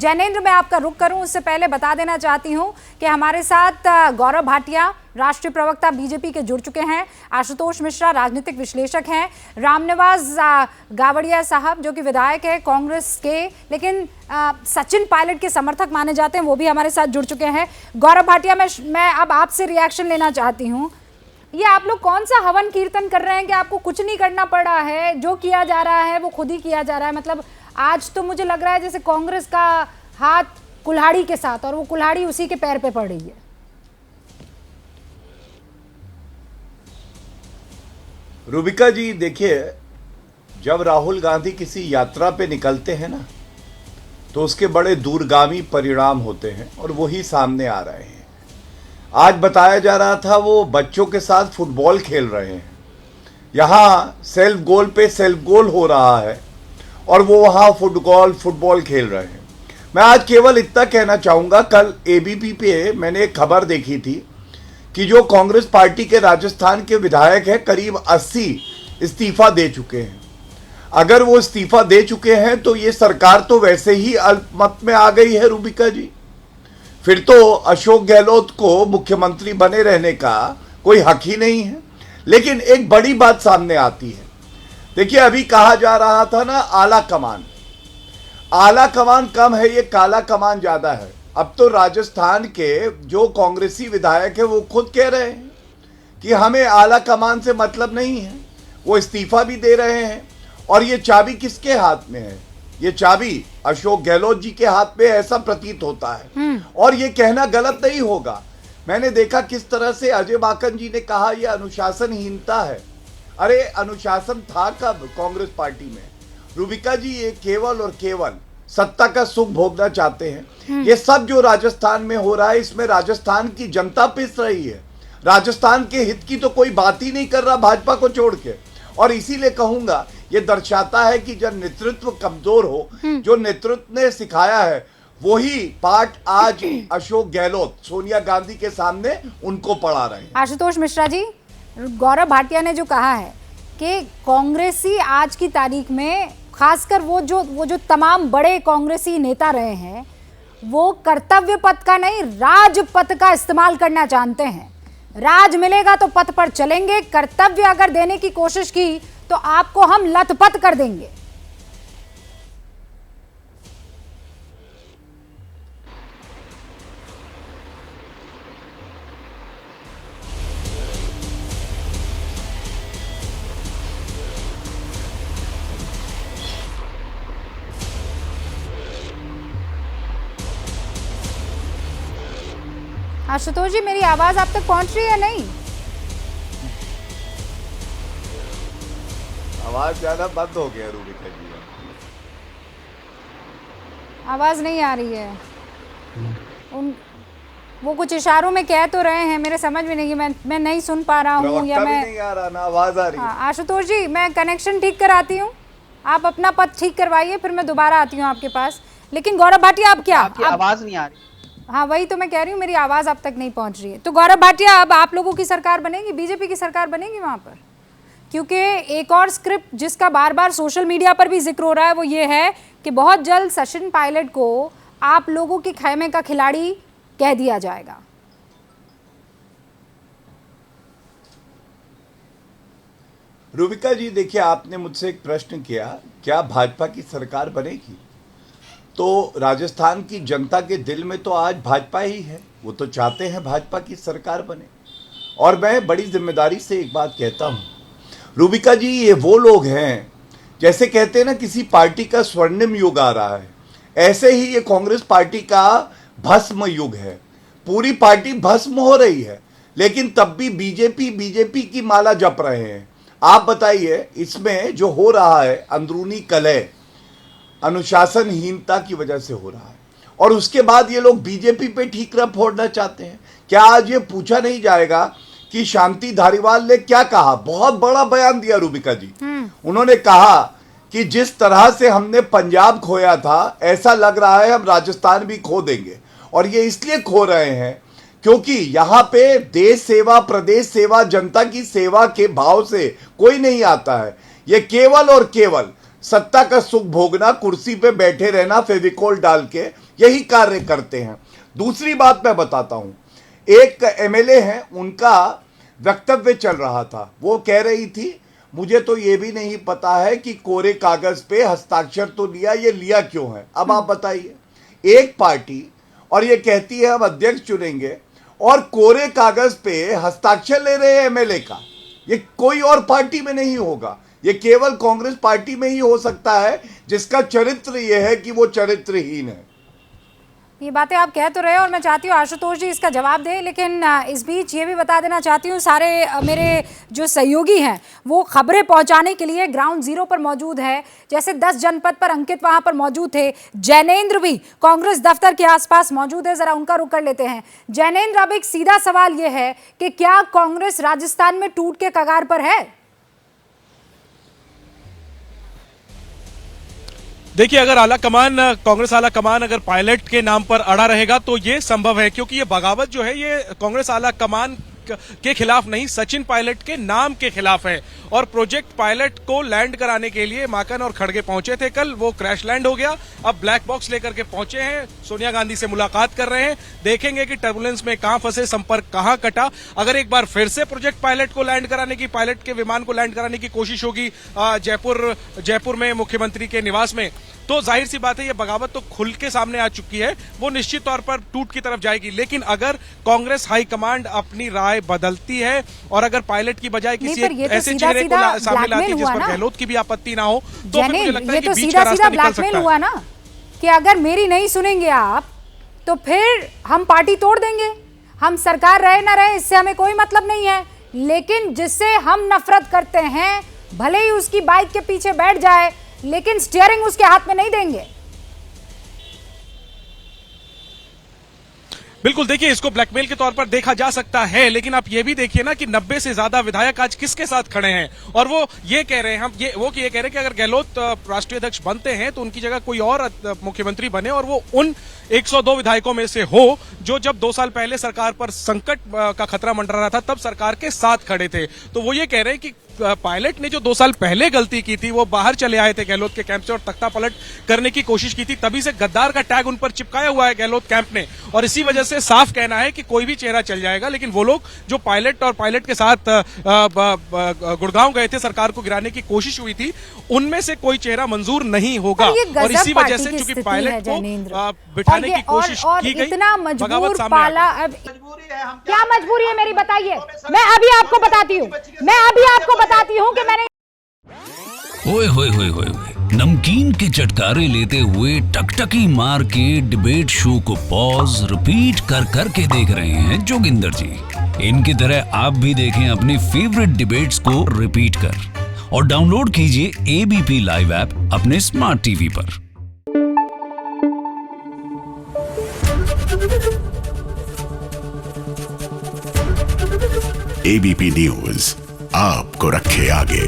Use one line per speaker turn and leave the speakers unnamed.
जैनेंद्र, मैं आपका रुख करूं उससे पहले बता देना चाहती हूं कि हमारे साथ गौरव भाटिया, राष्ट्रीय प्रवक्ता बीजेपी के, जुड़ चुके हैं। आशुतोष मिश्रा, राजनीतिक विश्लेषक हैं। रामनिवास गावड़िया साहब, जो कि विधायक है कांग्रेस के, लेकिन सचिन पायलट के समर्थक माने जाते हैं, वो भी हमारे साथ जुड़ चुके हैं। गौरव भाटिया, मैं अब आपसे रिएक्शन लेना चाहती हूँ। ये आप लोग कौन सा हवन कीर्तन कर रहे हैं कि आपको कुछ नहीं करना पड़ रहा है, जो किया जा रहा है वो खुद ही किया जा रहा है? मतलब आज तो मुझे लग रहा है जैसे कांग्रेस का हाथ कुल्हाड़ी के साथ, और वो कुल्हाड़ी उसी के पैर पे पड़ रही है।
रूबिका जी, देखिए, जब राहुल गांधी किसी यात्रा पे निकलते हैं ना, तो उसके बड़े दूरगामी परिणाम होते हैं, और वही सामने आ रहे हैं। आज बताया जा रहा था वो बच्चों के साथ फुटबॉल खेल रहे हैं, यहाँ सेल्फ गोल पे सेल्फ गोल हो रहा है, और वो वहाँ फुटबॉल खेल रहे हैं। मैं आज केवल इतना कहना चाहूँगा, कल एबीपी पे मैंने एक खबर देखी थी कि जो कांग्रेस पार्टी के राजस्थान के विधायक हैं, करीब 80 इस्तीफा दे चुके हैं। अगर वो इस्तीफा दे चुके हैं तो ये सरकार तो वैसे ही अल्पमत में आ गई है रूबिका जी। फिर तो अशोक गहलोत को मुख्यमंत्री बने रहने का कोई हक ही नहीं है। लेकिन एक बड़ी बात सामने आती है। देखिए, अभी कहा जा रहा था ना, आला कमान कम है, ये काला कमान ज्यादा है। अब तो राजस्थान के जो कांग्रेसी विधायक है वो खुद कह रहे हैं कि हमें आला कमान से मतलब नहीं है। वो इस्तीफा भी दे रहे हैं, और ये चाबी किसके हाथ में है? ये चाबी अशोक गहलोत जी के हाथ में, ऐसा प्रतीत होता है। और ये कहना गलत नहीं होगा। मैंने देखा किस तरह से अजय माकन जी ने कहा यह अनुशासनहीनता है। अरे अनुशासन था कब कांग्रेस पार्टी में? रूबिका जी, ये केवल और केवल सत्ता का सुख भोगना चाहते हैं। ये सब जो राजस्थान में हो रहा है, इसमें राजस्थान की जनता पिस रही है। राजस्थान के हित की तो कोई बात ही नहीं कर रहा भाजपा को छोड़ के। और इसीलिए कहूंगा, ये दर्शाता है कि जब नेतृत्व कमजोर हो, जो नेतृत्व ने सिखाया है वही पाठ आज अशोक गहलोत सोनिया गांधी के सामने उनको पढ़ा रहे हैं।
आशुतोष मिश्रा जी, गौरव भाटिया ने जो कहा है कि कांग्रेसी आज की तारीख में, खासकर वो जो तमाम बड़े कांग्रेसी नेता रहे हैं, वो कर्तव्य पथ का नहीं, राज पथ का इस्तेमाल करना जानते हैं। राज मिलेगा तो पथ पर चलेंगे, कर्तव्य अगर देने की कोशिश की तो आपको हम लथपथ कर देंगे। आशुतोष जी, मेरी आवाज आप तक पहुंच रही है? नहीं,
आवाज ज्यादा बंद हो गया रूबिका जी,
आवाज नहीं आ रही है। वो कुछ इशारों में कह तो रहे हैं, मेरे समझ में नहीं, मैं नहीं सुन पा रहा हूँ, या मैं
नहीं आ रहा ना, आवाज आ रही है।
आशुतोष जी, मैं कनेक्शन ठीक कराती हूँ, आप अपना पथ ठीक करवाइए, फिर मैं दोबारा आती हूँ आपके पास। लेकिन गौरव भाटिया, अब क्या
आवाज नहीं आ रही?
हाँ, वही तो मैं कह रही हूँ, मेरी आवाज अब तक नहीं पहुंच रही है। तो गौरव भाटिया, अब आप लोगों की सरकार बनेगी, बीजेपी की सरकार बनेगी वहां पर? क्योंकि एक और स्क्रिप्ट जिसका बार बार सोशल मीडिया पर भी जिक्र हो रहा है वो ये है कि बहुत जल्द सचिन पायलट को आप लोगों के खेमे का खिलाड़ी कह दिया जाएगा।
रूबिका जी, देखिए, आपने मुझसे एक प्रश्न किया, क्या भाजपा की सरकार बनेगी? तो राजस्थान की जनता के दिल में तो आज भाजपा ही है, वो तो चाहते हैं भाजपा की सरकार बने। और मैं बड़ी जिम्मेदारी से एक बात कहता हूँ रूबिका जी, ये वो लोग हैं, जैसे कहते हैं ना किसी पार्टी का स्वर्णिम युग आ रहा है, ऐसे ही ये कांग्रेस पार्टी का भस्म युग है। पूरी पार्टी भस्म हो रही है, लेकिन तब भी बीजेपी की माला जप रहे हैं। आप बताइए, इसमें जो हो रहा है अंदरूनी कलह अनुशासनहीनता की वजह से हो रहा है, और उसके बाद ये लोग बीजेपी पे ठीकरा फोड़ना चाहते हैं। क्या आज ये पूछा नहीं जाएगा कि शांति धारीवाल ने क्या कहा? बहुत बड़ा बयान दिया रूबिका जी। उन्होंने कहा कि जिस तरह से हमने पंजाब खोया था, ऐसा लग रहा है हम राजस्थान भी खो देंगे। और ये इसलिए खो रहे हैं क्योंकि यहाँ पे देश सेवा, प्रदेश सेवा, जनता की सेवा के भाव से कोई नहीं आता है। ये केवल और केवल सत्ता का सुख भोगना, कुर्सी पे बैठे रहना फेविकोल डाल के, यही कार्य करते हैं। दूसरी बात मैं बताता हूं, एक एमएलए है, उनका वक्तव्य चल रहा था, वो कह रही थी मुझे तो ये भी नहीं पता है कि कोरे कागज पे हस्ताक्षर तो लिया, ये लिया क्यों है। अब आप बताइए, एक पार्टी और ये कहती है हम अध्यक्ष चुनेंगे और कोरे कागज पे हस्ताक्षर ले रहे हैं एमएलए का। ये कोई और पार्टी में नहीं होगा, ये केवल कांग्रेस पार्टी में ही हो सकता है जिसका चरित्र ये है कि वो चरित्रहीन है।
ये बातें आप कह तो रहे हो और मैं चाहती हूँ आशुतोष जी इसका जवाब दें, लेकिन इस बीच ये भी बता देना चाहती हूँ, सारे मेरे जो सहयोगी हैं वो खबरें पहुंचाने के लिए ग्राउंड जीरो पर मौजूद है। जैसे 10 जनपद पर अंकित वहां पर मौजूद थे, जैनेंद्र भी कांग्रेस दफ्तर के आसपास मौजूद है, जरा उनका रुख कर लेते हैं। जैनेंद्र, अब एक सीधा सवाल ये है कि क्या कांग्रेस राजस्थान में टूट के कगार पर है?
देखिए, अगर कांग्रेस आला कमान अगर पायलट के नाम पर अड़ा रहेगा तो ये संभव है, क्योंकि ये बगावत जो है ये कांग्रेस आला कमान के खिलाफ नहीं, सचिन पायलट के नाम के खिलाफ है। और प्रोजेक्ट पायलट को लैंड कराने के लिए माकन और खड़गे पहुंचे थे कल, वो क्रैश लैंड हो गया। अब ब्लैक बॉक्स लेकर के पहुंचे हैं, सोनिया गांधी से मुलाकात कर रहे हैं, देखेंगे कि टर्बुलेंस में कहां फंसे, संपर्क कहां कटा। अगर एक बार फिर से प्रोजेक्ट पायलट को लैंड कराने की, पायलट के विमान को लैंड कराने की कोशिश होगी जयपुर में मुख्यमंत्री के निवास में, तो जाहिर सी बात है ये बगावत तो खुल के सामने आ चुकी है, वो निश्चित तौर पर टूट की तरफ जाएगी। लेकिन अगर कांग्रेस हाईकमांड अपनी राय बदलती है और अगर पायलट की बजाय किसी ऐसे चेहरे को सामने लाती है जिस पर गहलोत की भी आपत्ति ना हो, तो फिर मुझे लगता है कि बीच का रास्ता निकल सकता है।
हुआ ना कि अगर मेरी नहीं सुनेंगे आप तो फिर हम पार्टी तोड़ देंगे, हम सरकार रहे ना रहे इससे हमें कोई मतलब नहीं है, लेकिन जिससे हम नफरत करते हैं भले ही उसकी बाइक के पीछे बैठ जाए लेकिन स्टीयरिंग उसके हाथ में नहीं देंगे।
बिल्कुल, देखिए इसको ब्लैकमेल के तौर पर देखा जा सकता है, लेकिन आप ये भी देखिए ना कि 90 से ज्यादा विधायक आज किसके साथ खड़े हैं और वो ये कह रहे हैं कि अगर गहलोत राष्ट्रीय अध्यक्ष बनते हैं तो उनकी जगह कोई और मुख्यमंत्री बने और वो उन 102 विधायकों में से हो जो जब 2 साल पहले सरकार पर संकट का खतरा मंडरा रहा था तब सरकार के साथ खड़े थे। तो वो ये कह रहे हैं कि पायलट ने जो 2 साल पहले गलती की थी, वो बाहर चले आए थे गहलोत के कैंप से और तख्ता पलट करने की कोशिश की थी, तभी से गद्दार का टैग उन पर चिपकाया हुआ है गहलोत कैंप ने। और इसी वजह से साफ कहना है कि कोई भी चेहरा चल जाएगा, लेकिन वो लोग जो पायलट और पायलट के साथ गुड़गांव गए थे, सरकार को गिराने की कोशिश हुई थी, उनमें से कोई चेहरा मंजूर नहीं होगा। और इसी वजह से चूंकि पायलट को बिठाने की कोशिश की गई, बगावत सामने आ गई।
क्या मजबूरी है मेरी, बताइए। मैं अभी आपको बताती हूँ कि मैंने
ओए होए होए होए नमकीन के चटकारे लेते हुए टकटकी मार के डिबेट शो को पॉज रिपीट कर करके देख रहे हैं जोगिंदर जी। इनकी तरह आप भी देखें अपनी फेवरेट डिबेट्स को रिपीट कर और डाउनलोड कीजिए एबीपी लाइव ऐप अपने स्मार्ट टीवी पर।
एबीपी न्यूज आपको रखे आगे।